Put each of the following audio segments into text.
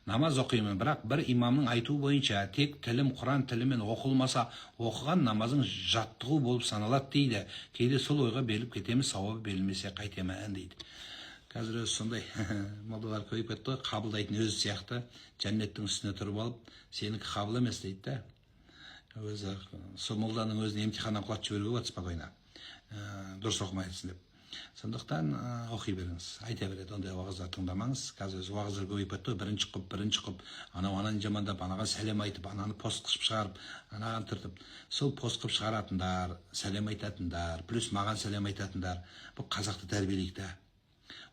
намаз оқимын, бірақ бір имамның айтуы бойынша тек тілім Құран тілімен оқылмаса, оқыған намазың жаттығу болып саналады дейді. Кейде сол ойға беріліп кетеміз, сауабы берілмесе қайтемін дейді. Қазір өзі сондай молдалар көбейіп кетті ғой, қабылдайтын өзі сияқты жәннеттің үстіне тұрып алып, сенікі қабыл емес дейді да. Өзі сол молданың өзіне емтиханнан құлатып жіберуге болады спокойно, дұрыс оқымай айтсын деп. Сондықтан оқи беріңіз, айта береді, ондай уағыздар тыңдамаңыз. Қазір өзі уағыздар көбейіп кетті, бірінші қып, ананы жамандап, анаға сәлем айтып, ананы пост қылып шығарып, анаған түртіп. Сол пост қылып шығаратындар, сәлем айтатындар, плюс маған сәлем айтатындар, бұл қазақты тәрбиелейік та.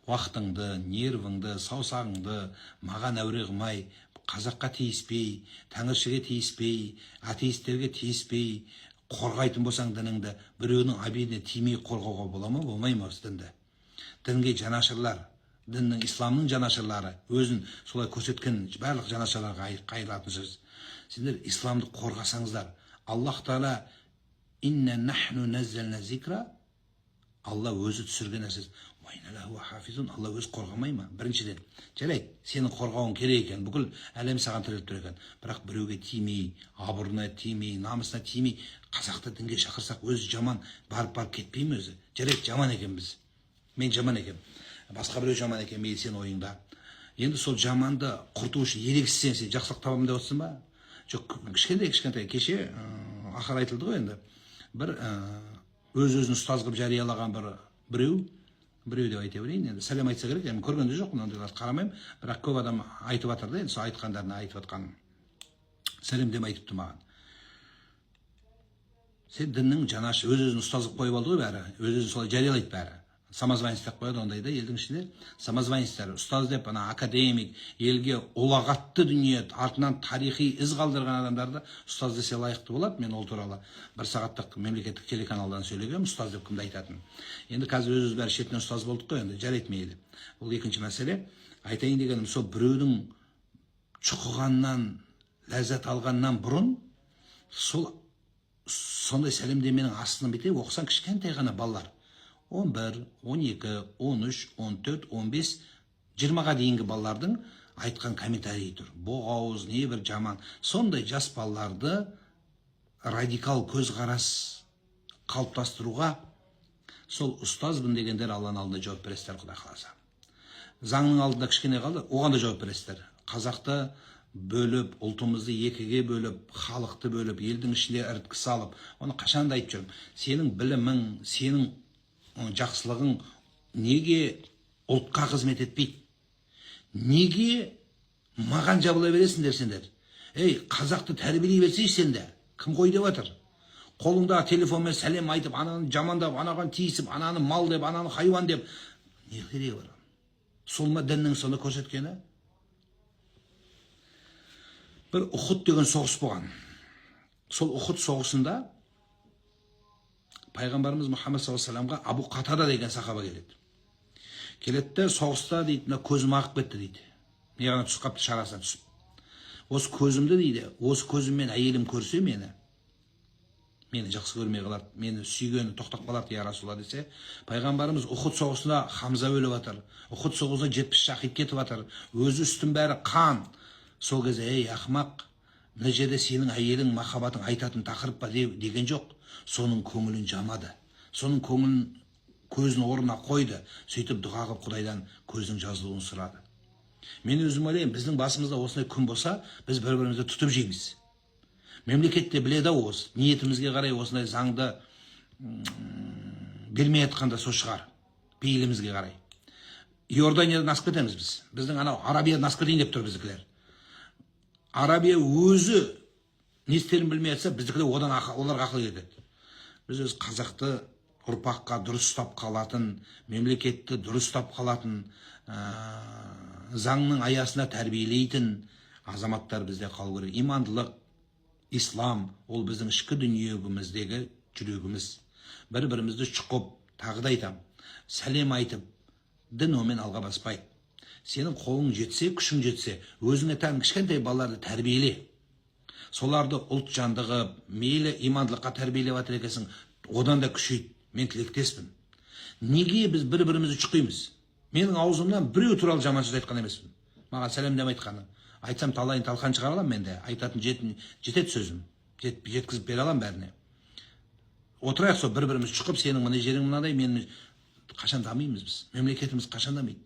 Уақытыңды, нервіңді, саусағыңды маған әуре қылмай, қазаққа тиіспей, тәңіршіге тиіспей, атеистерге тиіспей, қорғайтын болсаң дініңді, біреудің абидіне тимей қорғауға бола ма, болмай ма осы дінді? Дінге жанашырлар, діннің, исламның жанашырлары өзін солай көрсеткен барлық жанашырларға қайыратын сөз. Сендер исламды қорғасаңыздар, Аллах Тағала инна нахну наззална зикра, Алла өзі түсірген нәрсіз. Алла өз қорғамай ма? Біріншіден, жарайды, сенің қорғауың керек екен, бүкіл әлем саған тіреліп тұр екен. Бірақ біреуге тимей, абырына тимей, намысына тимей, қазақты дінге шақырсақ өзі жаман, барып кетпей ме өзі? Жарайды, жаман екен біз. Мен жаман екен. Басқа біреу жаман екен, мейлі сен ойыңда. Енді сол жаманды құрту үшін ерегіссен, сен жақсылық табамын деп отырсың ба? Жоқ, кішкентай, кеше ақыр айтылды ғой енді. Бір өз-өзін ұстаз қылып жариялаған біреу деп айта берейін, енді сәлем айтса керек, енді көргенде жоқпын, ондайларды қарамаймын, бірақ көп адам айтып жатыр да, енді сол айтқандарына айтып жатқан сәлем деп айтыпты маған. Сен діннің жанашы, өз-өзін ұстаз қылып қойып алды ғой бәрі, өз-өзін солай жариялайды бәрі. Самозванец деп қояды ондайда, елдің ішінде самозванецтер, ұстаз деп, академик, елге ұлағатты дүние, артынан тарихи із қалдырған адамдарды ұстаз десе лайықты болады. Мен ол туралы бір сағаттық мемлекеттік телеканалдан сөйлегем, ұстаз деп кімді айтатын. Енді қазір өз бәрі шетінен ұстаз болдық қой, енді жарайды мейлі. Бұл екінші мәселе. Айтайын дегенім, сол біреудің шұқығаннан, ләззат алғаннан бұрын, сондай сәлемдеменің астынан бітеп оқысан кішкентай ғана балалар. 11, 12, 13, 14, 15, 20-ға дейінгі балалардың айтқан комментарийі тұр. Боғауыз, не бір жаман. Сондай жас балаларды радикал көзқарас қалыптастыруға сол ұстазбын дегендер Алланың алдында жауап бересіздер, Құдай қаласа. Заңның алдында кішкене қалды, оған да жауап бересіздер. Қазақты бөліп, ұлтымызды екіге бөліп, халықты бөліп, елдің ішінде іріткі салып, оны қашанда айтып жүрмін. Сенің білімің, сенің жақсылығың неге ұлтқа қызмет етпейді? Неге маған жабыла бересіңдер сендер? Қазақты тәрбиелей берсейші сенде. Кім қой деп жатыр? Қолыңда телефонмен сәлем айтып, ананы жамандап, анаған тиісіп, ананы мал деп, ананы хайуан деп. Не керегі бар? Сол ма діннің соны көрсеткені? Бір Ухуд деген соғыс болған. Сол Ухуд соғысында Пайғамбарымыз Мұхаммед саллаллаху Абу Қатада деген сахаба келеді. Келеді, соғыста дейді, көзім ағып кетті дейді. Не ғана түсіп қапты, шарасына түсіп. Осы көзімді дейді, осы көзіммен әйелім көрсе мені жақсы көрмей қалады, мені сүйгені тоқтап қалады, я Расулалла десе, Пайғамбарымыз Ухуд соғысында Хамза өліп жатыр. Ухуд соғысында 70 шахид кетіп жатыр. Өзі үстін бәрі қан. Сол кезде, ақымақ, мына жерде сенің әйелің махаббатың айтатын тақырып па деген жоқ. Соның көңілін жамады. Соның көңілін көзін орнына қойды. Сөйтіп дұға қылып Құдайдан көздің жазылуын сұрады. Мен өзім ойлаймын, біздің басымызда осындай күн болса, біз бір-бірімізді тұтып жейміз. Мемлекетте біледі осы, ниетімізге қарай осындай заңды бермей жатқанда сол шығар, пейілімізге қарай. Иорданиядан асып кетеміз біз. Біздің анау Арабиядан асып кетейін деп тұр біздікілер. Арабия өзі не істерін білмей жатса, біздікілер оларға ақыл кетеді. Біз өз қазақты ұрпаққа дұрыс ұстап қалатын, мемлекетті дұрыс ұстап қалатын, заңның аясында тәрбиелейтін азаматтар бізде қалу керек. Имандылық, ислам, ол біздің ішкі дүниеміздегі жүрегіміз. Бір-бірімізді шұқып, тағы да айтам, сәлем айтып, дін омен алға баспайды. Сенің қолың жетсе, күшің жетсе, өзіңе тән кішкентай балаларды тәрбиеле. Соларды ұлт жандығы, мейлі имандылыққа тәрбиелеп жатыр екенсің, одан да күшейді. Мен тілектеспін. Неге біз бір-бірімізді шұқимыз? Менің аузымнан біреу туралы жаман сөз айтқан емеспін. Маған сәлемдем айтқаны. Айтсам талайын талқан шығара аламын мен де. Айтатын жетеді сөзім. Жеткізіп бере аламын бәріне. Отырайық сол бір-біріміз шұқып, сенің мына жерің мынадай, мен қашан дамимыз біз? Мемлекетіміз қашан дамиды?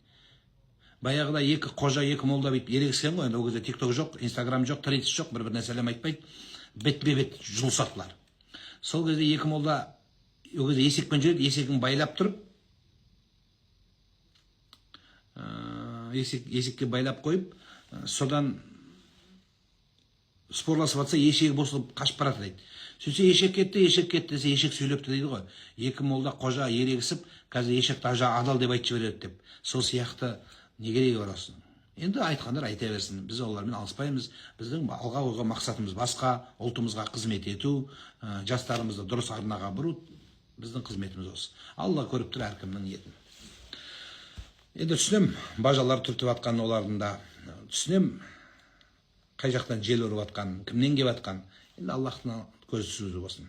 Баяғыда екі қожа, екі молда бүйтіп ерегіскен ғой, енді ол кезде TikTok жоқ, Instagram жоқ, Threads жоқ, бір-біріне сәлем айтпайды, бетпе-бет жұлысатылар. Сол кезде екі молда ол кезде есекпен жүреді, есегін байлап тұрып, есекке байлап қойып, содан спорласып жатса, ешегі босылып қашып барады дейді. Сөйтсе ешек кетті десе, ешек сөйлепті дейді ғой. Екі молда қожа ерегісіп, қазір ешекті адал деп айтып жібереді деп. Сол сияқты не керегі бар осының? Енді айтқандар айта берсін. Біз олармен алыспаймыз. Біздің алға қойған мақсатымыз басқа, ұлтымызға қызмет ету, жастарымызды дұрыс арнаға бұру, біздің қызметіміз осы. Алла көріп тұр әркімнің ниетін. Енді түсінем, бажалар түртіп атқан олардың да. Түсінем, қай жақтан жел ұрып атқан, кімнен кеп атқан. Енді Аллахтың көзі сөзі болсын.